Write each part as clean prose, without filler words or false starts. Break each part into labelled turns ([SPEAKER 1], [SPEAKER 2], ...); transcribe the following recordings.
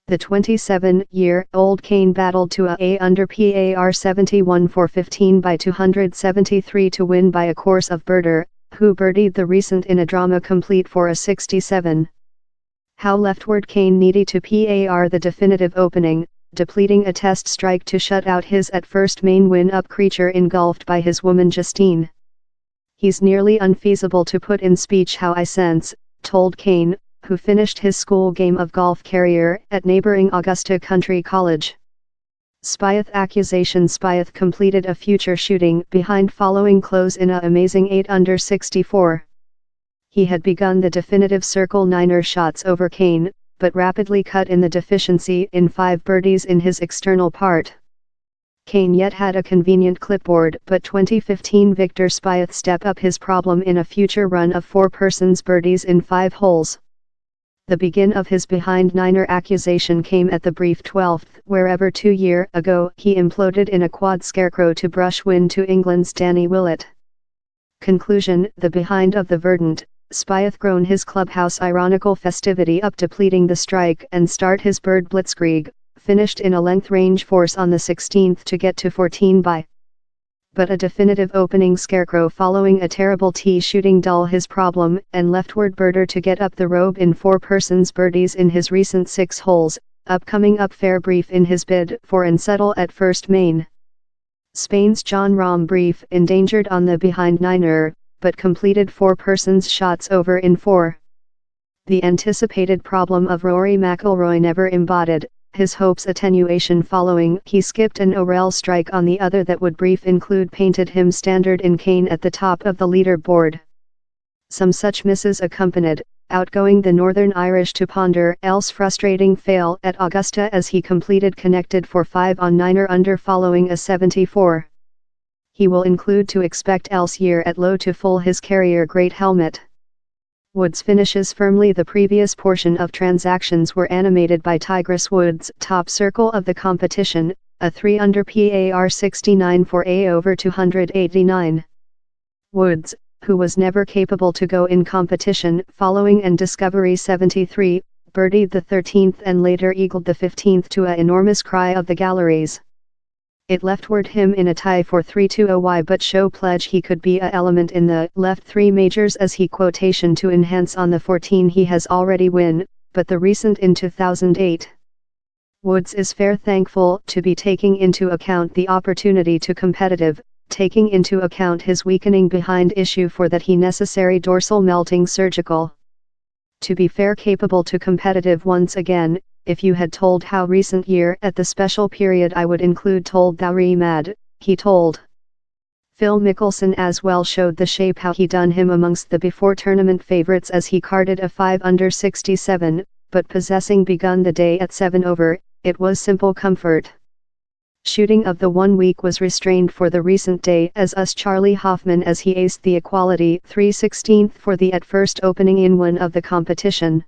[SPEAKER 1] The 27-year-old Kane battled to a under par 71 for 15 by 273 to win by a course of birder, who birdied the recent in a drama complete for a 67. How leftward Kane needed to par the definitive opening, depleting a test strike to shut out his at first main win-up creature engulfed by his woman Justine. He's nearly unfeasible to put in speech how I sense, told Kane, who finished his school game of golf career at neighboring Augusta Country College. Spieth accusation. Spieth completed a future shooting behind following close in a amazing 8 under 64. He had begun the definitive circle niner shots over Kane, but rapidly cut in the deficiency in 5 birdies in his external part. Kane yet had a convenient clipboard, but 2015 Victor Spieth step up his problem in a future run of 4 persons birdies in 5 holes. The begin of his behind niner accusation came at the brief 12th, wherever 2 years ago he imploded in a quad scarecrow to brush win to England's Danny Willett. Conclusion: the behind of the Verdant, Spieth grown his clubhouse ironical festivity up depleting the strike and start his bird blitzkrieg, finished in a length range force on the 16th to get to 14 by. But a definitive opening scarecrow following a terrible tee shooting dull his problem, and leftward birder to get up the robe in 4 persons birdies in his recent 6 holes, upcoming up fair brief in his bid for and settle at first main. Spain's Jon Rahm brief endangered on the behind niner, but completed 4 persons shots over in 4. The anticipated problem of Rory McIlroy never embodied, his hopes attenuation following he skipped an O'Rell strike on the other that would brief include painted him standard in Kane at the top of the leaderboard. Some such misses accompanied, outgoing the Northern Irish to ponder else frustrating fail at Augusta as he completed connected for 5 on 9 under following a 74. He will include to expect else year at low to full his carrier great helmet. Woods finishes firmly. The previous portion of transactions were animated by Tigress Woods' top circle of the competition, a 3 under par 69 for a over 289. Woods, who was never capable to go in competition following an Discovery 73, birdied the 13th and later eagled the 15th to a enormous cry of the galleries. It leftward him in a tie for 3-2 but show pledge he could be a element in the left 3 majors as he quotation to enhance on the 14 he has already win, but the recent in 2008. Woods is fair thankful to be taking into account the opportunity to competitive, taking into account his weakening behind issue for that he necessary dorsal melting surgical. To be fair capable to competitive once again. If you had told how recent year at the special period I would include told thou mad, he told. Phil Mickelson as well showed the shape how he done him amongst the before tournament favorites as he carded a 5 under 67, but possessing begun the day at 7 over, it was simple comfort. Shooting of the 1 week was restrained for the recent day as us Charlie Hoffman as he aced the equality 3/16 for the at first opening in 1 of the competition.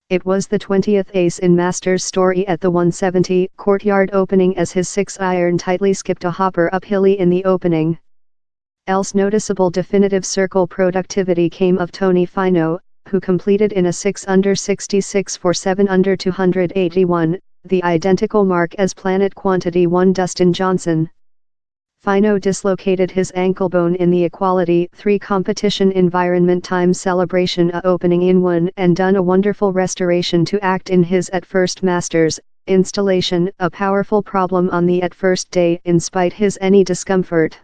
[SPEAKER 1] It was the 20th ace in Masters story at the 170 courtyard opening as his 6-iron tightly skipped a hopper uphilly in the opening. Else noticeable definitive circle productivity came of Tony Finau, who completed in a 6 under 66 for 7 under 281, the identical mark as Planet Quantity 1 Dustin Johnson. Finau dislocated his ankle bone in the Equality 3 competition environment time celebration opening in 1 and done a wonderful restoration to act in his at first Masters installation, a powerful problem on the at first day in spite his any discomfort.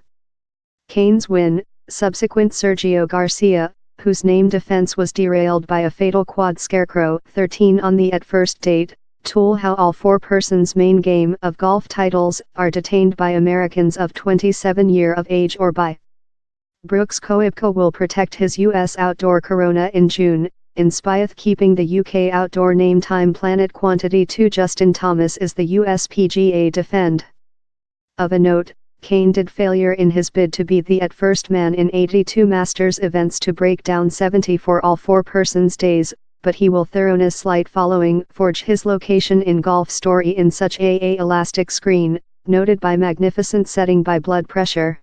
[SPEAKER 1] Kane's win, subsequent Sergio Garcia, whose name defense was derailed by a fatal quad scarecrow 13 on the at first date, tool how all 4 persons main game of golf titles are detained by Americans of 27 year of age or by. Brooks Koepka will protect his U.S. outdoor corona in June, in Spieth keeping the UK outdoor name time Planet Quantity 2 Justin Thomas is the US PGA defend. Of a note, Kane did failure in his bid to be the at first man in 82 Masters events to break down 70 for all 4 persons days, but he will thoroughness slight following forge his location in golf story in such a elastic screen, noted by magnificent setting by blood pressure.